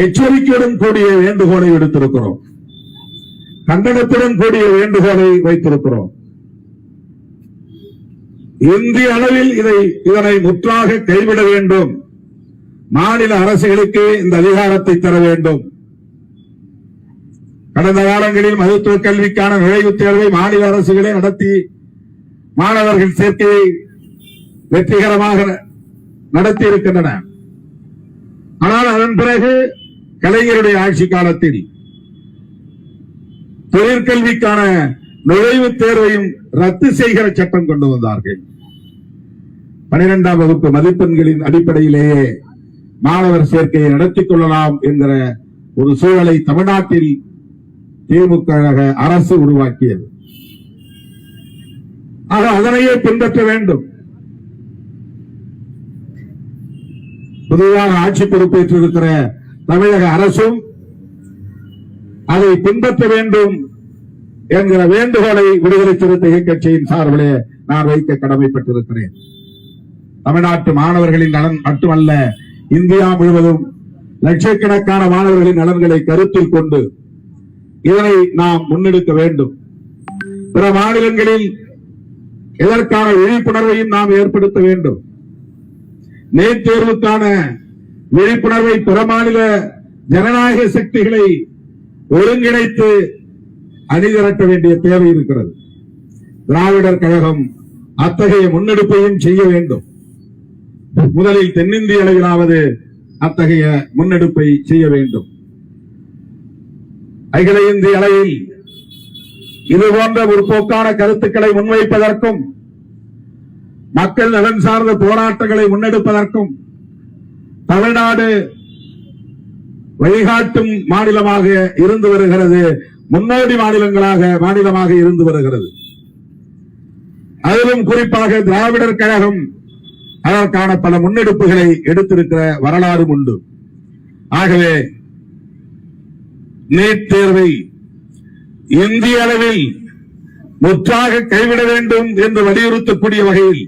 எச்சரிக்கையுடன் கூடிய வேண்டுகோளை விடுத்திருக்கிறோம். கண்டனத்துடன் கூடிய வேண்டுகோளை வைத்திருக்கிறோம். இந்திய அளவில் இதனை முற்றாக கைவிட வேண்டும். மாநில அரசுகளுக்கு இந்த அதிகாரத்தை தர வேண்டும். கடந்த காலங்களில் மருத்துவ கல்விக்கான நுழைவுத் தேர்வை மாநில அரசுகளே நடத்தி மாணவர்கள் சேர்க்கையை வெற்றிகரமாக நடத்தி இருக்கின்றன. ஆனால் அதன் பிறகு கலைஞருடைய ஆட்சி காலத்தில் தொழிற்கல்விக்கான நுழைவுத் தேர்வையும் ரத்து செய்கிற சட்டம் கொண்டு வந்தார்கள். 12ஆம் வகுப்பு மதிப்பெண்களின் அடிப்படையிலேயே மாணவர் சேர்க்கையை நடத்திக் கொள்ளலாம் என்கிற ஒரு சூழலை தமிழ்நாட்டில் திமுக அரசு உருவாக்கியது. ஆக அதனையே பின்பற்ற வேண்டும். பொதுவாக ஆட்சி பொறுப்பேற்றிருக்கிற தமிழக அரசும் அதை பின்பற்ற வேண்டும் என்கிற வேண்டுகோளை விடுதலை சிறுத்தைகள் கட்சியின் சார்பிலே நான் வைக்க கடமைப்பட்டிருக்கிறேன். தமிழ்நாட்டு மாணவர்களின் நலன் மட்டுமல்ல, இந்தியா முழுவதும் லட்சக்கணக்கான மாணவர்களின் நலன்களை கருத்தில் கொண்டு இதனை நாம் முன்னெடுக்க வேண்டும். பிற மாநிலங்களில் இதற்கான விழிப்புணர்வையும் நாம் ஏற்படுத்த வேண்டும். நீட் தேர்வுக்கான விழிப்புணர்வை பிற மாநில ஜனநாயக சக்திகளை ஒருங்கிணைத்து அணிதிரட்ட வேண்டிய தேவை இருக்கிறது. திராவிடர் கழகம் அத்தகைய முன்னெடுப்பையும் செய்ய வேண்டும். முதலில் தென்னிந்திய அளவிலாவது அத்தகைய முன்னெடுப்பை செய்ய வேண்டும். அகில இந்திய அளவில் இதுபோன்ற முற்போக்கான கருத்துக்களை முன்வைப்பதற்கும் மக்கள் நலன் சார்ந்த போராட்டங்களை முன்னெடுப்பதற்கும் தமிழ்நாடு வழிகாட்டும் மாநிலமாக இருந்து வருகிறது. முன்னோடி மாநிலமாக இருந்து வருகிறது. அதிலும் குறிப்பாக திராவிடர் கழகம் அதற்கான பல முன்னெடுப்புகளை எடுத்திருக்கிற வரலாறு உண்டு. ஆகவே நீட் தேர்வை இந்திய அளவில் முற்றாக கைவிட வேண்டும் என்று வலியுறுத்தக்கூடிய வகையில்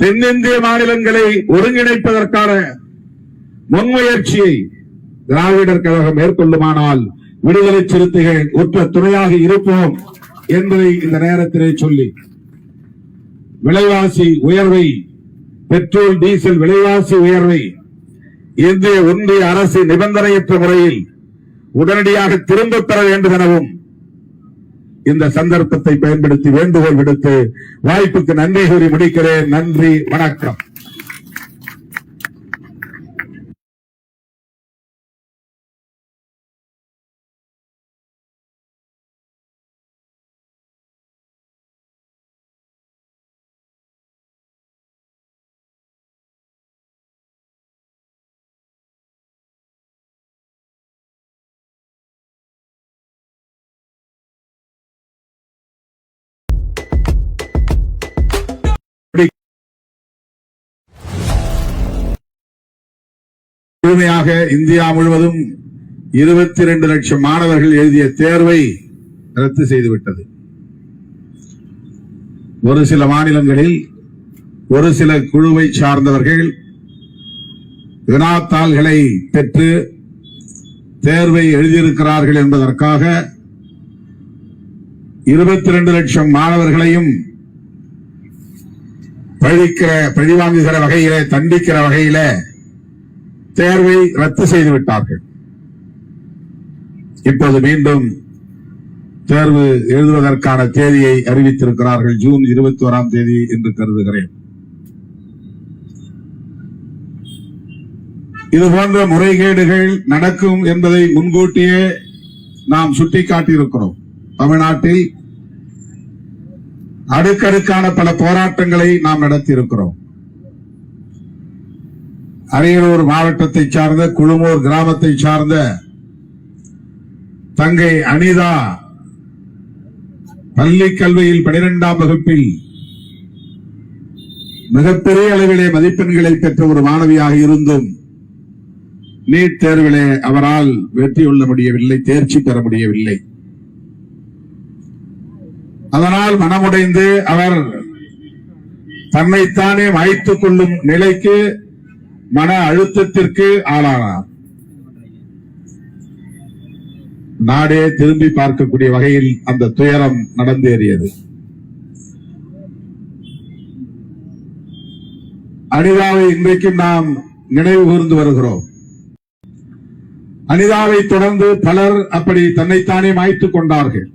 தென்னிந்திய மாநிலங்களை ஒருங்கிணைப்பதற்கான முன்முயற்சியை திராவிடர் கழகம் மேற்கொள்ளுமானால் விடுதலை சிறுத்தைகள் உற்ற துணையாக இருப்போம் என்பதை இந்த நேரத்திலே சொல்லி, விலைவாசி உயர்வை, பெட்ரோல் டீசல் விலைவாசி உயர்வை இந்திய ஒன்றிய அரசு நிபந்தனையற்ற முறையில் உடனடியாக திரும்பப் பெற வேண்டும் எனவும் இந்த சந்தர்ப்பத்தை பயன்படுத்தி வேண்டுகோள் விடுத்து வாய்ப்புக்கு நன்றி கூறி முடிக்கிறேன். நன்றி, வணக்கம். முழுமையாக இந்தியா முழுவதும் 22 லட்சம் மாணவர்கள் எழுதிய தேர்வை ரத்து செய்துவிட்டது. ஒரு சில மாநிலங்களில் ஒரு சில குழுவை சார்ந்தவர்கள் வினாத்தாள்களை பெற்று தேர்வை எழுதியிருக்கிறார்கள் என்பதற்காக 22 லட்சம் மாணவர்களையும் பழிவாங்குகிற வகையிலே, தண்டிக்கிற வகையிலே தேர்வை ரத்து செய்துவிட்டார்கள். இப்போது மீண்டும் தேர்வு எழுதுவதற்கான தேதியை அறிவித்திருக்கிறார்கள். ஜூன் 21ஆம் தேதி என்று கருதுகிறேன். இதுபோன்ற முறைகேடுகள் நடக்கும் என்பதை முன்கூட்டியே நாம் சுட்டிக்காட்டியிருக்கிறோம். தமிழ்நாட்டில் அடுக்கடுக்கான பல போராட்டங்களை நாம் நடத்தியிருக்கிறோம். அரியலூர் மாவட்டத்தை சார்ந்த குழுமூர் கிராமத்தை சார்ந்த தங்கை அனிதா பள்ளி கல்வியில் 12ஆம் வகுப்பில் மிகப்பெரிய அளவிலே மதிப்பெண்களை பெற்ற ஒரு மாணவியாக இருந்தும் நீட் தேர்விலே அவரால் வெற்றி கொள்ள முடியவில்லை, தேர்ச்சி பெற முடியவில்லை. அதனால் மனமுடைந்து அவர் தன்னைத்தானே மாய்த்துக் கொள்ளும் நிலைக்கு, மன அழுத்தத்திற்கு ஆளானார். நாடே திரும்பி பார்க்கக்கூடிய வகையில் அந்த துயரம் நடந்தேறியது. அனிதாவை இன்றைக்கும் நாம் நினைவு கூர்ந்து வருகிறோம். அனிதாவை தொடர்ந்து பலர் அப்படி தன்னைத்தானே மாய்த்துக் கொண்டார்கள்.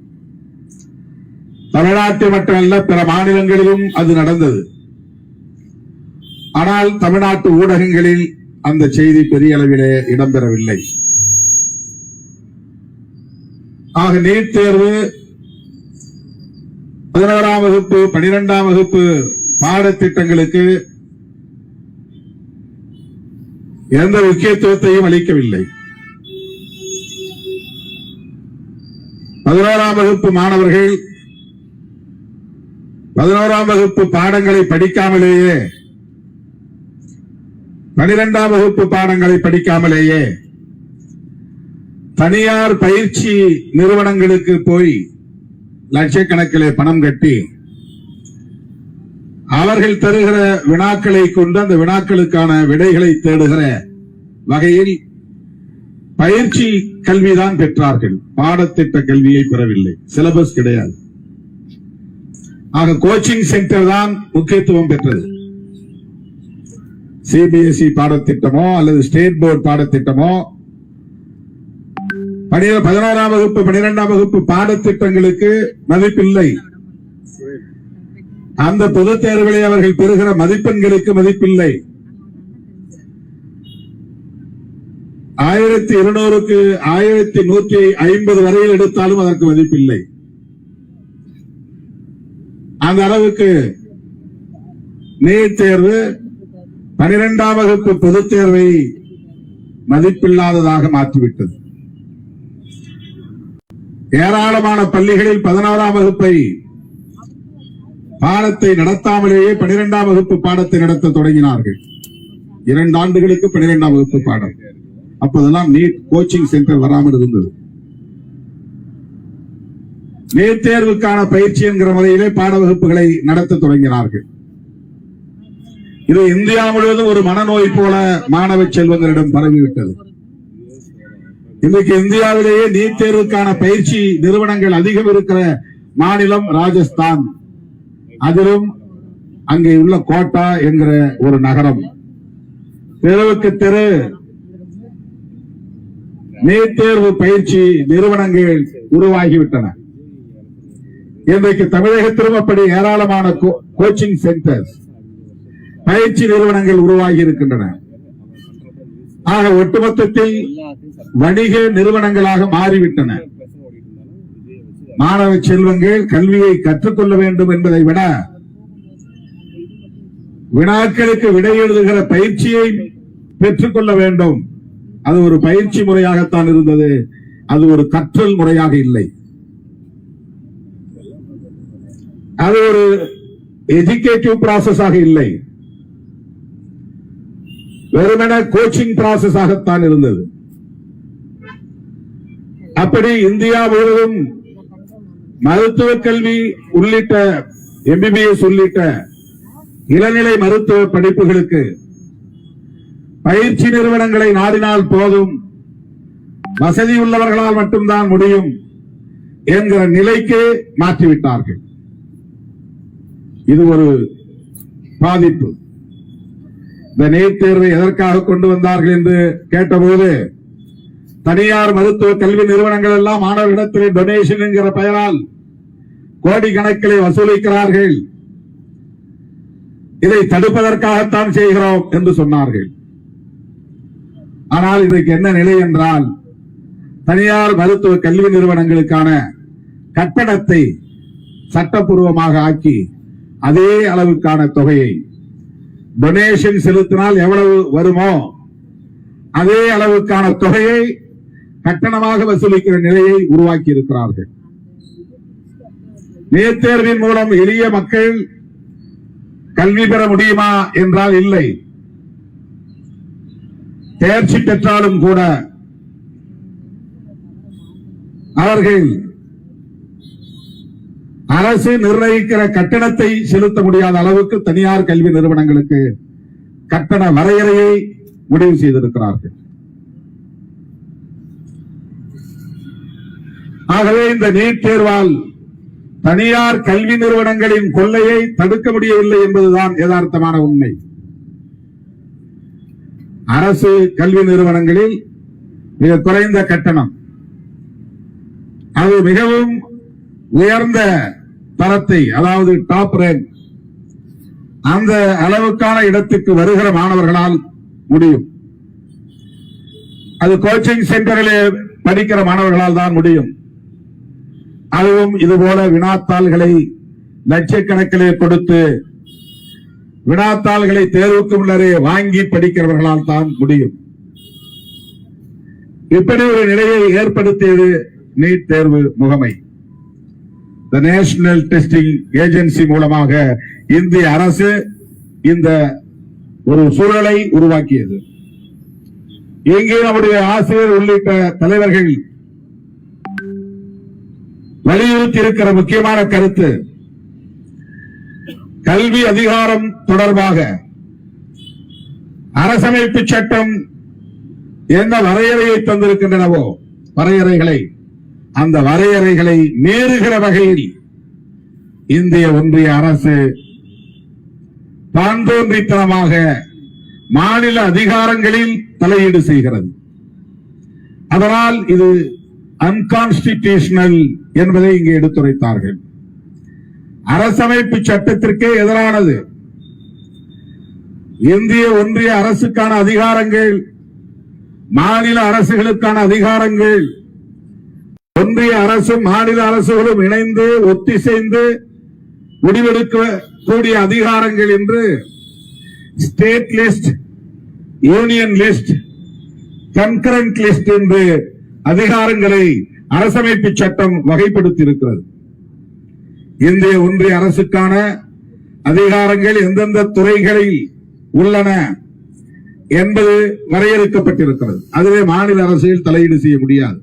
தமிழ்நாட்டில் மட்டுமல்ல, பிற மாநிலங்களிலும் அது நடந்தது. ஆனால் தமிழ்நாட்டு ஊடகங்களில் அந்த செய்தி பெரிய அளவிலே இடம்பெறவில்லை. ஆக நீட் தேர்வு 11ஆம் வகுப்பு 12ஆம் வகுப்பு பாடத்திட்டங்களுக்கு எந்த முக்கியத்துவத்தையும் அளிக்கவில்லை. 11ஆம் வகுப்பு மாணவர்கள் 11ஆம் வகுப்பு பாடங்களை படிக்காமலேயே 12ஆம் வகுப்பு பாடங்களை படிக்காமலேயே தனியார் பயிற்சி நிறுவனங்களுக்கு போய் லட்சக்கணக்கிலே பணம் கட்டி அவர்கள் தருகிற வினாக்களை கொண்டு அந்த வினாக்களுக்கான விடைகளை தேடுகிற வகையில் பயிற்சி கல்விதான் பெற்றார்கள். பாடத்திட்ட கல்வியை பெறவில்லை. சிலபஸ் கிடையாது. ஆக கோச்சிங் சென்டர் தான் முக்கியத்துவம் பெற்றது. சிபிஎஸ்இ பாடத்திட்டமோ அல்லது ஸ்டேட் போர்டு பாடத்திட்டமோ 11ஆம் வகுப்பு 12ஆம் வகுப்பு பாடத்திட்டங்களுக்கு மதிப்பில்லை. அந்த பொதுத் தேர்வுகளை அவர்கள் பெறுகிற மதிப்பெண்களுக்கு மதிப்பில்லை. 1200க்கு 1150 வரையில் எடுத்தாலும் அதற்கு மதிப்பில்லை. அந்த அளவுக்கு நீட் தேர்வு 12ஆம் வகுப்பு பொதுத் தேர்வை மதிப்பில்லாததாக மாற்றிவிட்டது. ஏராளமான பள்ளிகளில் 11ஆம் வகுப்பை பாடத்தை நடத்தாமலேயே 12ஆம் வகுப்பு பாடத்தை நடத்த தொடங்கினார்கள். 2 ஆண்டுகளுக்கு 12ஆம் வகுப்பு பாடம். அப்போதெல்லாம் நீட் கோச்சிங் சென்டர் வராமல் இருந்தது. நீட் தேர்வுக்கான பயிற்சி என்கிற முறையிலே பாட வகுப்புகளை நடத்த தொடங்கினார்கள். இது இந்தியா முழுவதும் ஒரு மனநோய் போல மாணவ செல்வங்களிடம் பரவிவிட்டது. இன்றைக்கு இந்தியாவிலேயே நீட் தேர்வுக்கான பயிற்சி நிறுவனங்கள் அதிகம் இருக்கிற மாநிலம் ராஜஸ்தான். அதிலும் அங்கே உள்ள கோட்டா என்கிற ஒரு நகரம். தெருவுக்கு தெரு நீட் தேர்வு பயிற்சி நிறுவனங்கள் உருவாகிவிட்டன. இன்றைக்கு தமிழகத்திலும் அப்படி ஏராளமான கோச்சிங் சென்டர்ஸ் பயிற்சி நிறுவனங்கள் உருவாகி இருக்கின்றன. ஆக ஒட்டுமொத்தத்தில் வணிக நிறுவனங்களாக மாறிவிட்டன. மாணவ செல்வங்கள் கல்வியை கற்றுக்கொள்ள வேண்டும் என்பதை விட வினாக்களுக்கு விடை எழுதுகிற பயிற்சியை பெற்றுக் கொள்ள வேண்டும். அது ஒரு பயிற்சி முறையாகத்தான் இருந்தது. அது ஒரு கற்றல் முறையாக இல்லை. அது ஒரு எஜுகேட்டிவ் ப்ராசஸ் ஆக இல்லை. வெறுமன கோச்சிங் ப்ராசஸ் ஆகத்தான் இருந்தது. அப்படி இந்தியா முழுவதும் மருத்துவ கல்வி உள்ளிட்ட எம்பிபிஎஸ் உள்ளிட்ட இளநிலை மருத்துவ படிப்புகளுக்கு பயிற்சி நிறுவனங்களை நாடினால் போதும், வசதி உள்ளவர்களால் மட்டும்தான் முடியும் என்கிற நிலைக்கு மாற்றிவிட்டார்கள். இது ஒரு பாதிப்பு. இந்த நீட் தேர்வை எதற்காக கொண்டு வந்தார்கள் என்று கேட்டபோது, தனியார் மருத்துவ கல்வி நிறுவனங்கள் எல்லாம் மாணவர்களிடத்திலே டொனேஷன் என்கிற பெயரால் கோடிக்கணக்கிலே வசூலிக்கிறார்கள், இதை தடுப்பதற்காகத்தான் செய்கிறோம் என்று சொன்னார்கள். ஆனால் இன்றைக்கு என்ன நிலை என்றால், தனியார் மருத்துவ கல்வி நிறுவனங்களுக்கான கட்டணத்தை சட்டப்பூர்வமாக ஆக்கி அதே அளவுக்கான தொகையை டொனேஷன் செலுத்தினால் எவ்வளவு வருமோ அதே அளவுக்கான தொகையை கட்டணமாக வசூலிக்கிற நிலையை உருவாக்கி இருக்கிறார்கள். நீட் தேர்வின் மூலம் எளிய மக்கள் கல்வி பெற முடியுமா என்றால் இல்லை. தேர்ச்சி பெற்றாலும் கூட அவர்கள் அரசு நிர்ணயிக்கிற கட்டணத்தை செலுத்த முடியாத அளவுக்கு தனியார் கல்வி நிறுவனங்களுக்கு கட்டண வரையறையை முடிவு செய்திருக்கிறார்கள். ஆகவே இந்த நீட் தேர்வால் தனியார் கல்வி நிறுவனங்களின் கொள்ளையை தடுக்க முடியவில்லை என்பதுதான் யதார்த்தமான உண்மை. அரசு கல்வி நிறுவனங்களில் மிக குறைந்த கட்டணம், அது மிகவும் உயர்ந்த தரத்தை, அதாவது டாப் ரேங்க், அந்த அளவுக்கான இடத்துக்கு வருகிற மாணவர்களால் முடியும். அது கோச்சிங் சென்டரிலே படிக்கிற மாணவர்களால் தான் முடியும். அதுவும் இதுபோல வினாத்தாள்களை லட்சக்கணக்கிலே கொடுத்து வினாத்தாள்களை தேர்வுக்கு முன்னரே வாங்கி படிக்கிறவர்களால் தான் முடியும். இப்படி ஒரு நிலையை ஏற்படுத்தியது நீட் தேர்வு முகமை. நேஷனல் டெஸ்டிங் ஏஜென்சி மூலமாக இந்திய அரசு இந்த ஒரு சூழலை உருவாக்கியது. இங்கே நம்முடைய ஆசிரியர் உள்ளிட்ட தலைவர்கள் வலியுறுத்தி இருக்கிற முக்கியமான கருத்து, கல்வி அதிகாரம் தொடர்பாக அரசமைப்பு சட்டம் என்ன வரையறையை தந்திருக்கின்றனவோ வரையறைகளை, அந்த வரையறைகளை மீறுகிற வகையில் இந்திய ஒன்றிய அரசு தான் தோன்றித்தனமாக மாநில அதிகாரங்களில் தலையீடு செய்கிறது. அதனால் இது அன்கான்ஸ்டிடியூஷனல் என்பதை இங்கே எடுத்துரைத்தார்கள். அரசமைப்பு சட்டத்திற்கே எதிரானது. இந்திய ஒன்றிய அரசுக்கான அதிகாரங்கள், மாநில அரசுகளுக்கான அதிகாரங்கள், ஒன்றிய அரசும் மாநில அரசுகளும் இணைந்து ஒத்திசைந்து முடிவெடுக்கக்கூடிய அதிகாரங்கள் என்று state list, union list, concurrent list என்று அதிகாரங்களை அரசமைப்பு சட்டம் வகைப்படுத்தி இருக்கிறது. இந்திய ஒன்றிய அரசுக்கான அதிகாரங்கள் எந்தெந்த துறைகளில் உள்ளன என்பது வரையறுக்கப்பட்டிருக்கிறது. அதுவே மாநில அரசுகள் தலையீடு செய்ய முடியாது.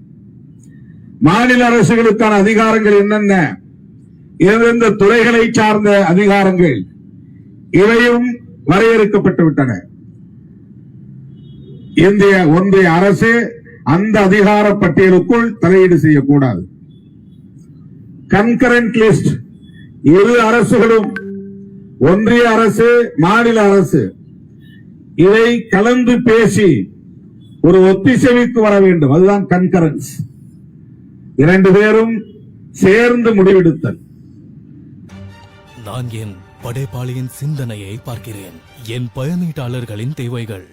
மாநில அரசுகளுக்கான அதிகாரங்கள் என்னென்ன, எந்தெந்த துறைகளை சார்ந்த அதிகாரங்கள், இவையும் வரையறுக்கப்பட்டு விட்டன. இந்திய ஒன்றிய அரசு அந்த அதிகார பட்டியலுக்குள் தலையீடு செய்யக்கூடாது. கன்கரண்ட் லிஸ்ட், இரு அரசுகளும், ஒன்றிய அரசு மாநில அரசு, இதை கலந்து பேசி ஒரு ஒத்திசைவுக்கு வர வேண்டும். அதுதான் கன்கரன்ஸ். இரண்டு பேரும் சேர்ந்து முடிவெடுத்தல். நான் என் படைப்பாளியின் சிந்தனையை பார்க்கிறேன், என் பயணீட்டாளர்களின் தேவைகள்,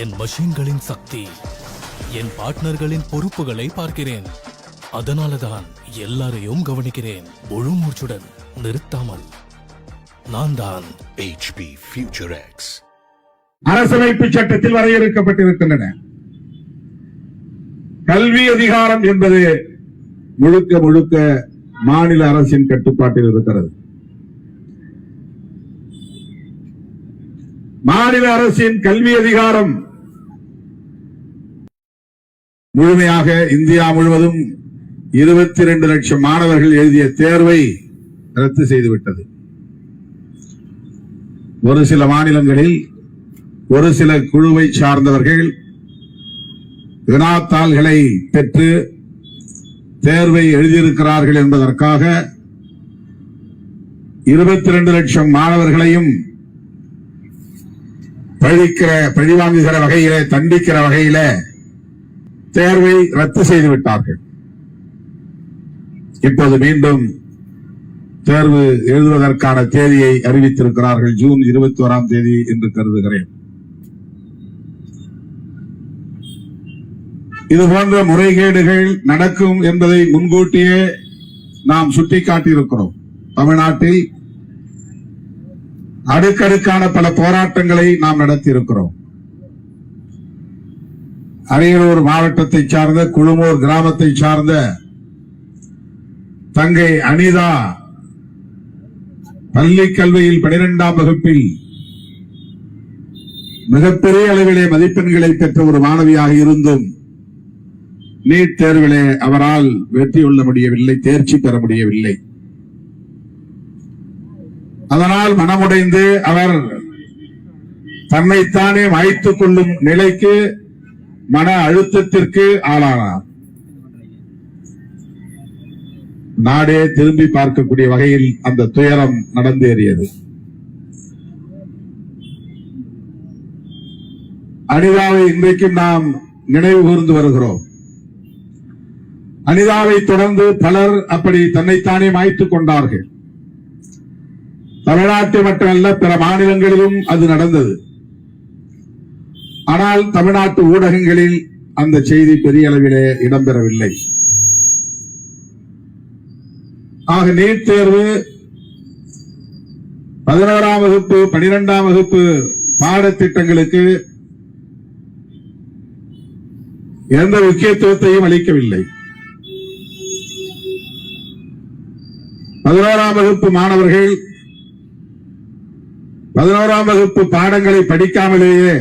என் மஷின்களின் சக்தி, என் பார்ட்னர்களின் பொறுப்புகளை பார்க்கிறேன். அதனாலதான் எல்லாரையும் கவனிக்கிறேன், முழு மூச்சுடன், நிறுத்தாமல். நான் தான் HP Future X. அரசமைப்பு சட்டத்தில் வரையறுக்கப்பட்டிருக்கின்றன. கல்வி அதிகாரம் என்பது முழுக்க முழுக்க மாநில அரசின் கட்டுப்பாட்டில் இருக்கிறது. மாநில அரசின் கல்வி அதிகாரம் முழுமையாக இந்தியா முழுவதும் 22 லட்சம் மாணவர்கள் எழுதிய தேர்வை ரத்து செய்துவிட்டது. ஒரு சில மாநிலங்களில் ஒரு சில குழுவை சார்ந்தவர்கள் வினாத்தாள்களை பெற்று தேர்வை எழுதியிருக்கிறார்கள் என்பதற்காக 22 லட்சம் மாணவர்களையும் பழிவாங்குகிற வகையிலே, தண்டிக்கிற வகையிலே தேர்வை ரத்து செய்துவிட்டார்கள். இப்போது மீண்டும் தேர்வு எழுதுவதற்கான தேதியை அறிவித்திருக்கிறார்கள். ஜூன் 21ஆம் தேதி என்று கருதுகிறேன். இதுபோன்ற முறைகேடுகள் நடக்கும் என்பதை முன்கூட்டியே நாம் சுட்டிக்காட்டியிருக்கிறோம். தமிழ்நாட்டில் அடுக்கடுக்கான பல போராட்டங்களை நாம் நடத்தியிருக்கிறோம். அரியலூர் மாவட்டத்தை சார்ந்த குழுமூர் கிராமத்தை சார்ந்த தங்கை அனிதா பள்ளி கல்வியில் 12ஆம் வகுப்பில் மிகப்பெரிய அளவிலே மதிப்பெண்களை பெற்ற ஒரு மாணவியாக இருந்தும் நீட் தேர்விலே அவரால் வெற்றி கொள்ள முடியவில்லை, தேர்ச்சி பெற முடியவில்லை. அதனால் மனமுடைந்து அவர் தன்னைத்தானே மாய்த்துக் கொள்ளும் நிலைக்கு, மன அழுத்தத்திற்கு ஆளானார். நாடே திரும்பி பார்க்கக்கூடிய வகையில் அந்த துயரம் நடந்தேறியது. அனிதாவை இன்றைக்கும் நாம் நினைவு கூர்ந்து வருகிறோம். அனிதாவை தொடர்ந்து பலர் அப்படி தன்னைத்தானே மாய்த்துக் கொண்டார்கள். தமிழ்நாட்டில் மட்டுமல்ல, பிற மாநிலங்களிலும் அது நடந்தது. ஆனால் தமிழ்நாட்டு ஊடகங்களில் அந்த செய்தி பெரிய அளவிலே இடம்பெறவில்லை. ஆக நீட் தேர்வு 11ஆம் வகுப்பு 12ஆம் வகுப்பு பாடத்திட்டங்களுக்கு எந்த முக்கியத்துவத்தையும் அளிக்கவில்லை. 11ஆம் வகுப்பு மாணவர்கள் 11ஆம் வகுப்பு பாடங்களை படிக்காமலேயே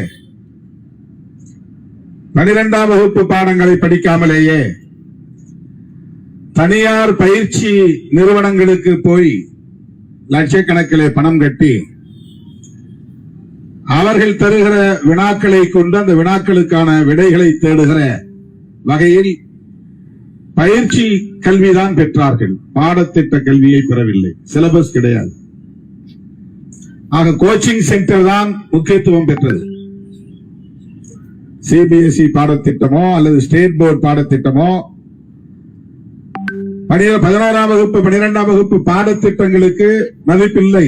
12ஆம் வகுப்பு பாடங்களை படிக்காமலேயே தனியார் பயிற்சி நிறுவனங்களுக்கு போய் லட்சக்கணக்கிலே பணம் கட்டி அவர்கள் தருகிற வினாக்களை கொண்டு அந்த வினாக்களுக்கான விடைகளை தேடுகிற வகையில் பயிற்சி கல்விதான் பெற்றார்கள். பாடத்திட்ட கல்வியை பெறவில்லை. சிலபஸ் கிடையாது. ஆக கோச்சிங் சென்டர் தான் முக்கியத்துவம் பெற்றது. சிபிஎஸ்இ பாடத்திட்டமோ அல்லது ஸ்டேட் போர்டு பாடத்திட்டமோ 11ஆம் வகுப்பு 12ஆம் வகுப்பு பாடத்திட்டங்களுக்கு மதிப்பில்லை.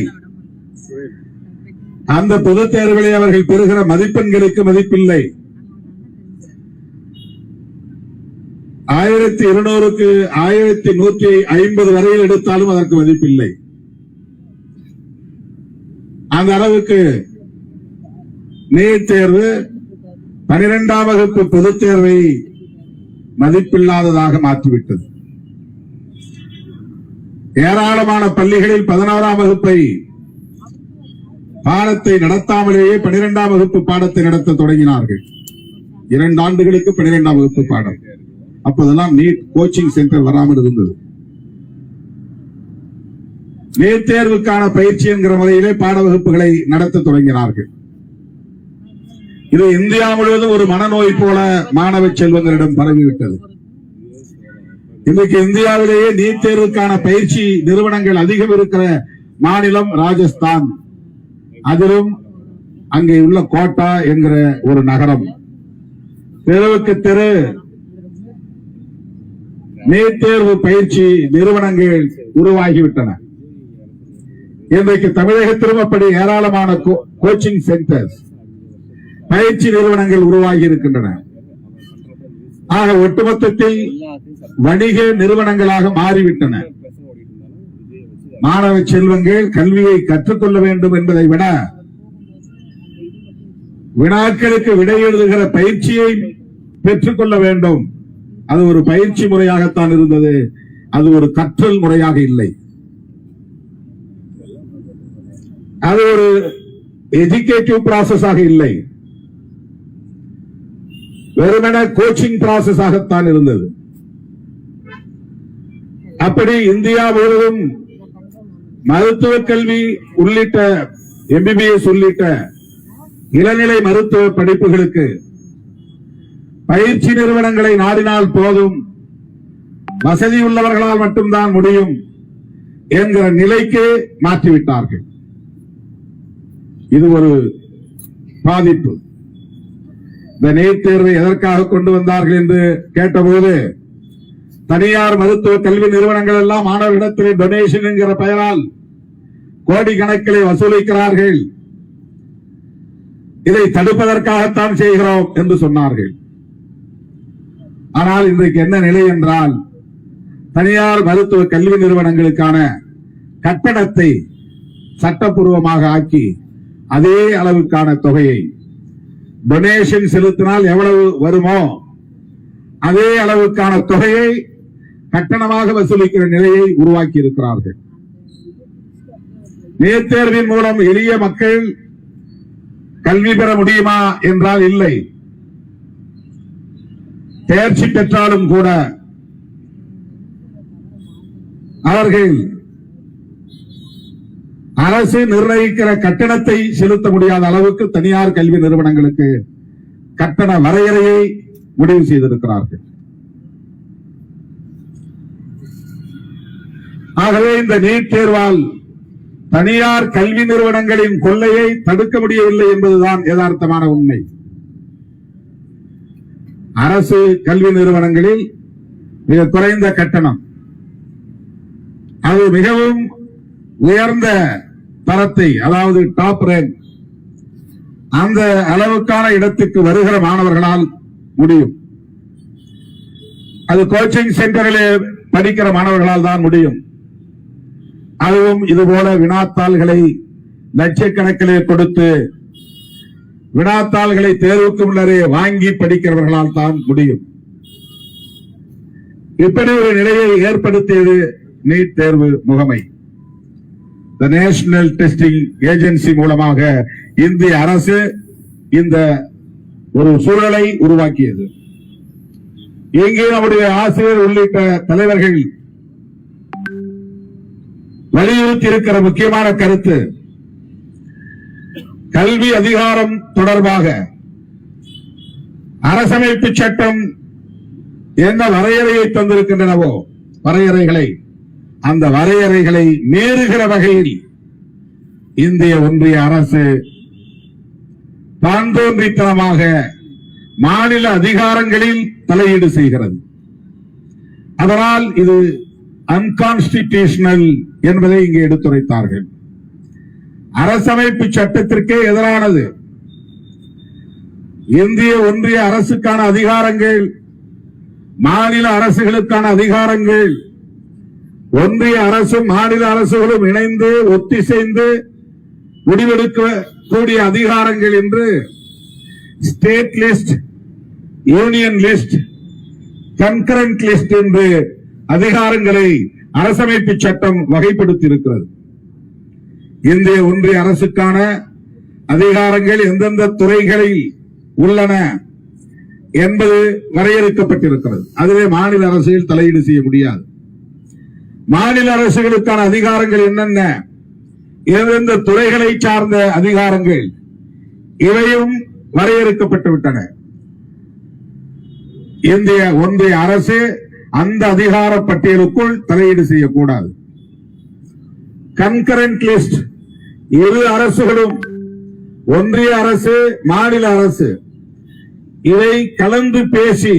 அந்த பொதுத் தேர்வுகளை அவர்கள் பெறுகிற மதிப்பெண்களுக்கு மதிப்பில்லை. 1200க்கு 1150 வரையில் எடுத்தாலும் அதற்கு மதிப்பில்லை. அந்த அளவுக்கு நீட் தேர்வு 12ஆம் வகுப்பு பொதுத் தேர்வை மதிப்பில்லாததாக மாற்றிவிட்டது. ஏராளமான பள்ளிகளில் 11ஆம் வகுப்பை பாடத்தை நடத்தாமலேயே 12ஆம் வகுப்பு பாடத்தை நடத்த தொடங்கினார்கள். 2 ஆண்டுகளுக்கு 12ஆம் வகுப்பு பாடம். அப்போதெல்லாம் நீட் கோச்சிங் சென்டர் வராமல் இருந்தது. நீட் தேர்வுக்கான பயிற்சி என்கிற முறையிலே பாட வகுப்புகளை நடத்த தொடங்கினார்கள். இது இந்தியா முழுவதும் ஒரு மனநோய் போல மாணவ செல்வங்களிடம் பரவிவிட்டது. இன்றைக்கு இந்தியாவிலேயே நீட் தேர்வுக்கான பயிற்சி நிறுவனங்கள் அதிகம் இருக்கிற மாநிலம் ராஜஸ்தான். அதிலும் அங்கே உள்ள கோட்டா என்கிற ஒரு நகரம். தெருவுக்கு தெரு நீட் தேர்வு பயிற்சி நிறுவனங்கள் உருவாகிவிட்டன. இன்றைக்கு தமிழகத்திலும் அப்படி ஏராளமான கோச்சிங் சென்டர்ஸ் பயிற்சி நிறுவனங்கள் உருவாகி இருக்கின்றன. ஆக ஒட்டுமொத்தத்தில் வணிக நிறுவனங்களாக மாறிவிட்டன. மாணவ செல்வங்கள் கல்வியை கற்றுக்கொள்ள வேண்டும் என்பதை விட வினாக்களுக்கு விடை எழுதுகிற பயிற்சியை பெற்றுக்கொள்ள வேண்டும். அது ஒரு பயிற்சி முறையாகத்தான் இருந்தது. அது ஒரு கற்றல் முறையாக இல்லை. அது ஒரு எஜுகேட்டிவ் ப்ராசஸ் ஆக இல்லை. வெறுமன கோச்சிங் ப்ராசஸ் ஆகத்தான் இருந்தது. அப்படி இந்தியா முழுவதும் மருத்துவ கல்வி உள்ளிட்ட MBBS உள்ளிட்ட இளநிலை மருத்துவ படிப்புகளுக்கு பயிற்சி நிறுவனங்களை நாடினால் போதும், வசதி உள்ளவர்களால் மட்டும்தான் முடியும் என்கிற நிலைக்கு மாற்றிவிட்டார்கள். இது ஒரு பாதிப்பு. இந்த நீட் தேர்வை எதற்காக கொண்டு வந்தார்கள் என்று கேட்டபோது, தனியார் மருத்துவ கல்வி நிறுவனங்கள் எல்லாம் மாணவர்களிடத்திலே டொனேஷன் என்கிற பெயரால் கோடிக்கணக்கிலே வசூலிக்கிறார்கள், இதை தடுப்பதற்காகத்தான் செய்கிறோம் என்று சொன்னார்கள். ஆனால் இன்றைக்கு என்ன நிலை என்றால், தனியார் மருத்துவ கல்வி நிறுவனங்களுக்கான கட்டணத்தை சட்டப்பூர்வமாக ஆக்கி அதே அளவுக்கான தொகையை டொனேஷன் செலுத்தினால் எவ்வளவு வருமோ அதே அளவுக்கான தொகையை கட்டணமாக வசூலிக்கிற நிலையை உருவாக்கி இருக்கிறார்கள். நீட் தேர்வின் மூலம் எளிய மக்கள் கல்வி பெற முடியுமா என்றால் இல்லை. தேர்ச்சி பெற்றாலும் கூட அவர்கள் அரசு நிர்ணயிக்கிற கட்டணத்தை செலுத்த முடியாத அளவுக்கு தனியார் கல்வி நிறுவனங்களுக்கு கட்டண வரையறையை முடிவு செய்திருக்கிறார்கள். ஆகவே இந்த நீட் தேர்வால் தனியார் கல்வி நிறுவனங்களின் கொள்ளையை தடுக்க முடியவில்லை என்பதுதான் யதார்த்தமான உண்மை. அரசு கல்வி நிறுவனங்களில் மிக குறைந்த கட்டணம், அது மிகவும் உயர்ந்த தரத்தை, அதாவது டாப் ரேங்க், அந்த அளவுக்கான இடத்துக்கு வருகிற மாணவர்களால் முடியும். அது கோச்சிங் சென்டரிலே படிக்கிற மாணவர்களால் தான் முடியும். அதுவும் இதுபோல வினாத்தாள்களை லட்சக்கணக்கிலே கொடுத்து வினாத்தாள்களை தேர்வுக்கு முன்னரே வாங்கி படிக்கிறவர்களால் தான் முடியும். இப்படி ஒரு நிலையை ஏற்படுத்தியது நீட் தேர்வு முகமை. தி நேஷனல் டெஸ்டிங் ஏஜென்சி மூலமாக இந்திய அரசு இந்த ஒரு சூழலை உருவாக்கியது. இங்கே நம்முடைய ஆசிரியர் உள்ளிட்ட தலைவர்கள் வலியுறுத்தி இருக்கிற முக்கியமான கருத்து, கல்வி அதிகாரம் தொடர்பாக அரசமைப்பு சட்டம் என்ன வரையறையை தந்திருக்கின்றனவோ வரையறைகளை, அந்த வரையறைகளை மீறுகிற வகையில் இந்திய ஒன்றிய அரசு தான் தோன்றித்தனமாக மாநில அதிகாரங்களில் தலையீடு செய்கிறது. அதனால் இது அன்கான்ஸ்டிடியூஷனல் என்பதை இங்கே எடுத்துரைத்தார்கள். அரசமைப்பு சட்டத்திற்கே எதிரானது. இந்திய ஒன்றிய அரசுக்கான அதிகாரங்கள், மாநில அரசுகளுக்கான அதிகாரங்கள், ஒன்றிய அரசும் மாநில அரசுகளும் இணைந்து ஒத்திசைந்து முடிவெடுக்கக்கூடிய அதிகாரங்கள் என்று state list, union list, concurrent list என்று அதிகாரங்களை அரசமைப்பு சட்டம் வகைப்படுத்தி இருக்கிறது. இந்திய ஒன்றிய அரசுக்கான அதிகாரங்கள் எந்தெந்த துறைகளில் உள்ளன என்பது வரையறுக்கப்பட்டிருக்கிறது. அதுவே மாநில அரசுகள் தலையீடு செய்ய முடியாது. மாநில அரசுகளுக்கான அதிகாரங்கள் என்னென்ன, எந்தெந்த துறைகளை சார்ந்த அதிகாரங்கள், இவையும் வரையறுக்கப்பட்டு விட்டன. இந்திய ஒன்றிய அரசு அந்த அதிகார பட்டியலுக்குள் தலையீடு செய்யக்கூடாது. கன்கரண்ட் லிஸ்ட், இரு அரசுகளும், ஒன்றிய அரசு மாநில அரசு, இதை கலந்து பேசி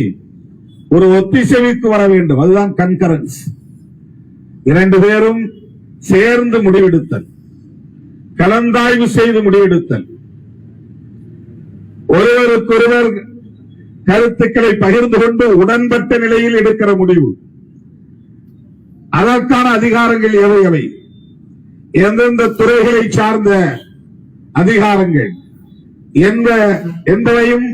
ஒரு ஒத்திசைவுக்கு வர வேண்டும். அதுதான் கன்கரன்ஸ். இரண்டு பேரும் சேர்ந்து முடிவெடுத்தல், கலந்தாய்வு செய்து முடிவெடுத்தல், ஒருவருக்கொருவர் கருத்துக்களை பகிர்ந்து கொண்டு உடன்பட்ட நிலையில் எடுக்கிற முடிவு. அதற்கான அதிகாரங்கள் எவை எவை, எந்தெந்த துறைகளை சார்ந்த அதிகாரங்கள் என்பதையும்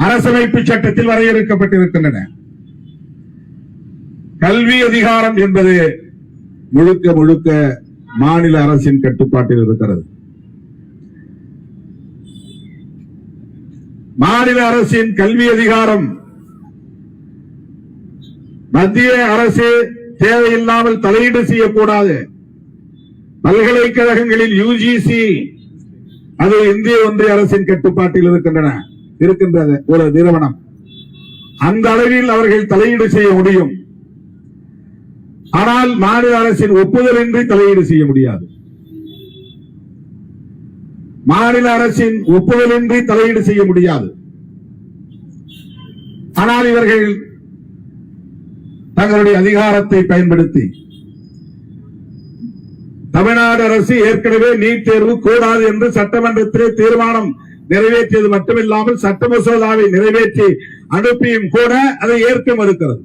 அரசமைப்பு சட்டத்தில் வரையறுக்கப்பட்டிருக்கின்றன. கல்வி அதிகாரம் என்பது முழுக்க முழுக்க மாநில அரசின் கட்டுப்பாட்டில் இருக்கிறது. மாநில அரசின் கல்வி அதிகாரம் மத்திய அரசு தேவையில்லாமல் தலையீடு செய்யக்கூடாது. பல்கலைக்கழகங்களில் யுஜிசி, அது இந்திய ஒன்றிய அரசின் கட்டுப்பாட்டில் இருக்கின்றது ஒரு நிறுவனம். அந்த அளவில் அவர்கள் தலையீடு செய்ய முடியும். ஆனால் மாநில அரசின் ஒப்புதலின்றி தலையீடு செய்ய முடியாது. மாநில அரசின் ஒப்புதலின்றி தலையீடு செய்ய முடியாது. ஆனால் இவர்கள் தங்களுடைய அதிகாரத்தை பயன்படுத்தி, தமிழ்நாடு அரசு ஏற்கனவே நீட் தேர்வு கூடாது என்று சட்டமன்றத்திலே தீர்மானம் நிறைவேற்றியது மட்டுமில்லாமல் சட்ட மசோதாவை நிறைவேற்றி அனுப்பியும் கூட அதை ஏற்க மறுக்கிறது.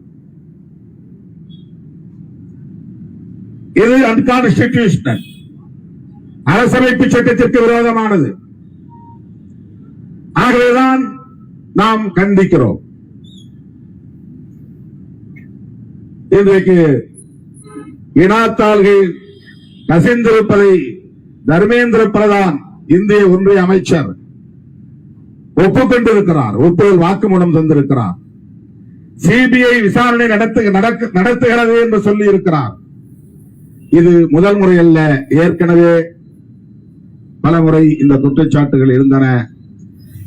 இது அன்கான்ஸ்டிடியூஷனல், அரசமைப்பு சட்டத்திற்கு விரோதமானது. ஆகவேதான் நாம் கண்டிக்கிறோம். இன்றைக்கு வினாத்தாள்கள் கசிந்திருப்பதை தர்மேந்திர பிரதான் இந்திய ஒன்றிய அமைச்சர் ஒப்புக்கொண்டிருக்கிறார், ஒப்புதல் வாக்குமூலம் தந்திருக்கிறார். சிபிஐ விசாரணை நடத்துகிறது என்று சொல்லி இருக்கிறார். இது முதல் முறை அல்ல, ஏற்கனவே பல முறை இந்த குற்றச்சாட்டுகள் இருந்தன.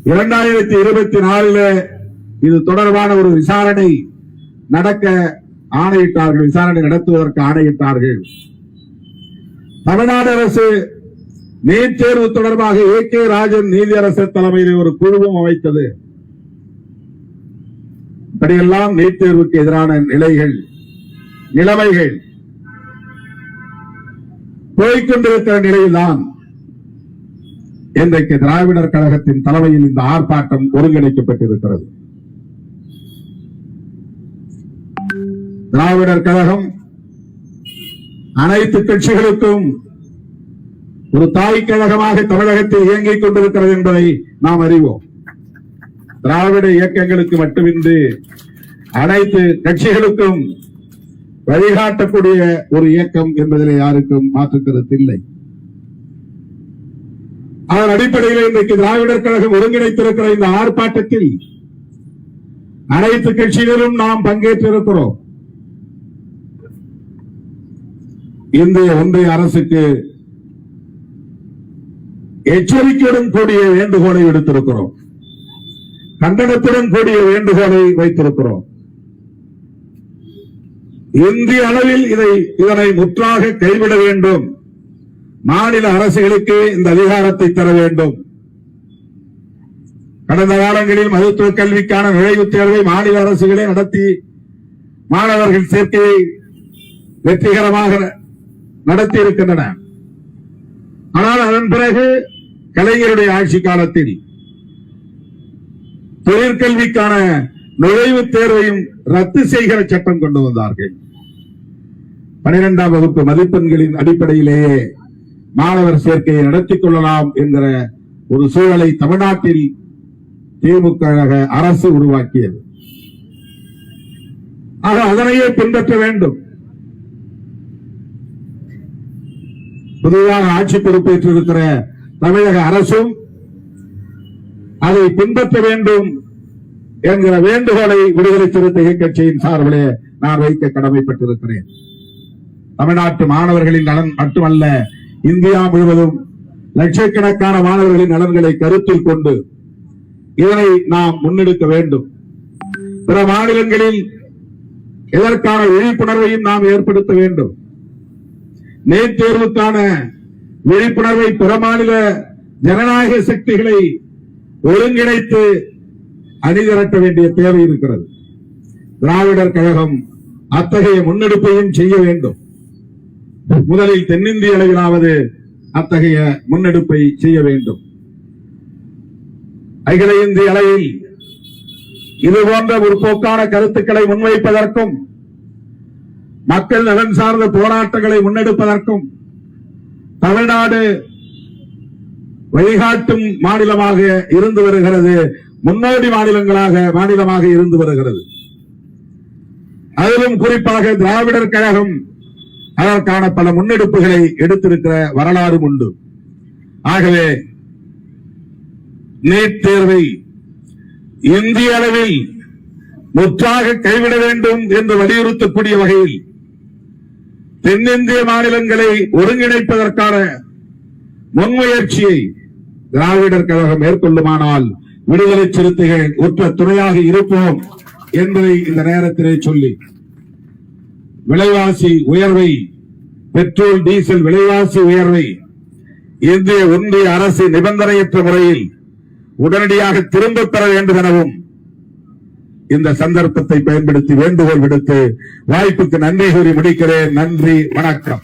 2024 இது தொடர்பான ஒரு விசாரணை நடக்க ஆணையிட்டார்கள், விசாரணை நடத்துவதற்கு ஆணையிட்டார்கள். தமிழ்நாடு அரசு நீட் தேர்வு தொடர்பாக A.K. ராஜன் நீதியரசர் தலைமையில் ஒரு குழுவும் அமைத்தது. இப்படியெல்லாம் நீட் தேர்வுக்கு எதிரான நிலைமைகள் போய்கொண்டிருக்கிற நிலையில்தான் இன்றைக்கு திராவிடர் கழகத்தின் தலைமையில் இந்த ஆர்ப்பாட்டம் ஒருங்கிணைக்கப்பட்டிருக்கிறது. திராவிடர் கழகம் அனைத்து கட்சிகளுக்கும் ஒரு தாய் கழகமாக தமிழகத்தில் இயங்கிக் கொண்டிருக்கிறது என்பதை நாம் அறிவோம். திராவிட இயக்கங்களுக்கு மட்டுமின்றி அனைத்து கட்சிகளுக்கும் வழிகாட்டக்கூடிய ஒரு இயக்கம் என்பதில் யாருக்கும் மாற்று கருத்து இல்லை. அதன் அடிப்படையில் இன்றைக்கு திராவிடர் கழகம் ஒருங்கிணைத்திருக்கிற இந்த ஆர்ப்பாட்டத்தில் அனைத்து கட்சிகளும் நாம் பங்கேற்றிருக்கிறோம். இந்திய ஒன்றிய அரசுக்கு எச்சரிக்கையுடன் கூடிய வேண்டுகோளை விடுத்திருக்கிறோம். கண்டனத்துடன் கூடிய வேண்டுகோளை வைத்திருக்கிறோம். இந்திய அளவில் இதனை முற்றாக கைவிட வேண்டும். மாநில அரசுகளுக்கு இந்த அதிகாரத்தை தர வேண்டும். கடந்த காலங்களில் மருத்துவ கல்விக்கான நுழைவுத் தேர்வை மாநில அரசுகளே நடத்தி மாணவர்கள் சேர்க்கையை வெற்றிகரமாக நடத்தி இருக்கின்றன. ஆனால் அதன் பிறகு கலைஞருடைய ஆட்சி காலத்தில் தொழிற்கல்விக்கான நுழைவுத் தேர்வையும் ரத்து செய்கிற சட்டம் கொண்டு வந்தார்கள். 12ஆம் வகுப்பு மதிப்பெண்களின் அடிப்படையிலேயே மாணவர் சேர்க்கையை நடத்திக் கொள்ளலாம் என்கிற ஒரு சூழலை தமிழ்நாட்டில் திமுக அரசு உருவாக்கியது. ஆக அதனையே பின்பற்ற வேண்டும். புதிதாக ஆட்சி பொறுப்பேற்றிருக்கிற தமிழக அரசும் அதை பின்பற்ற வேண்டும் என்கிற வேண்டுகோளை விடுதலை சிறுத்தைகள் கட்சியின் சார்பிலே நான் வைக்க கடமைப்பட்டிருக்கிறேன். தமிழ்நாட்டு மாணவர்களின் நலன் மட்டுமல்ல, இந்தியா முழுவதும் லட்சக்கணக்கான மாணவர்களின் நலன்களை கருத்தில் கொண்டு இதனை நாம் முன்னெடுக்க வேண்டும். பிற மாநிலங்களில் இதற்கான விழிப்புணர்வையும் நாம் ஏற்படுத்த வேண்டும். நீட் தேர்வுக்கான விழிப்புணர்வை பிற மாநில ஜனநாயக சக்திகளை ஒருங்கிணைத்து அணிதிரட்ட வேண்டிய தேவை இருக்கிறது. திராவிடர் கழகம் அத்தகைய முன்னெடுப்பையும் செய்ய வேண்டும். முதலில் தென்னிந்திய அளவிலாவது அத்தகைய முன்னெடுப்பை செய்ய வேண்டும். அகில இந்திய அளவில் இதுபோன்ற ஒரு போக்கான கருத்துக்களை முன்வைப்பதற்கும் மக்கள் நலன் சார்ந்த போராட்டங்களை முன்னெடுப்பதற்கும் தமிழ்நாடு வழிகாட்டும் மாநிலமாக இருந்து வருகிறது. முன்னோடி மாநிலமாக இருந்து வருகிறது. அதிலும் குறிப்பாக திராவிடர் கழகம் அதற்கான பல முன்னெடுப்புகளை எடுத்திருக்கிற வரலாறு உண்டு. ஆகவே நீட் தேர்வை இந்திய அளவில் முற்றாக கைவிட வேண்டும் என்று வலியுறுத்தக்கூடிய வகையில் தென்னிந்திய மாநிலங்களை ஒருங்கிணைப்பதற்கான முன்முயற்சியை திராவிடர் கழகம் மேற்கொள்ளுமானால் விடுதலை சிறுத்தைகள் உற்ற துணையாக இருப்போம் என்பதை இந்த நேரத்திலே சொல்லி, விலைவாசி உயர்வை, பெட்ரோல் டீசல் விலைவாசி உயர்வை இந்திய ஒன்றிய அரசு நிபந்தனையற்ற முறையில் உடனடியாக திரும்பப் பெற வேண்டும் எனவும் இந்த சந்தர்ப்பத்தை பயன்படுத்தி வேண்டுகோள் விடுத்து வாய்ப்புக்கு நன்றி கூறி முடிக்கிறேன். நன்றி, வணக்கம்.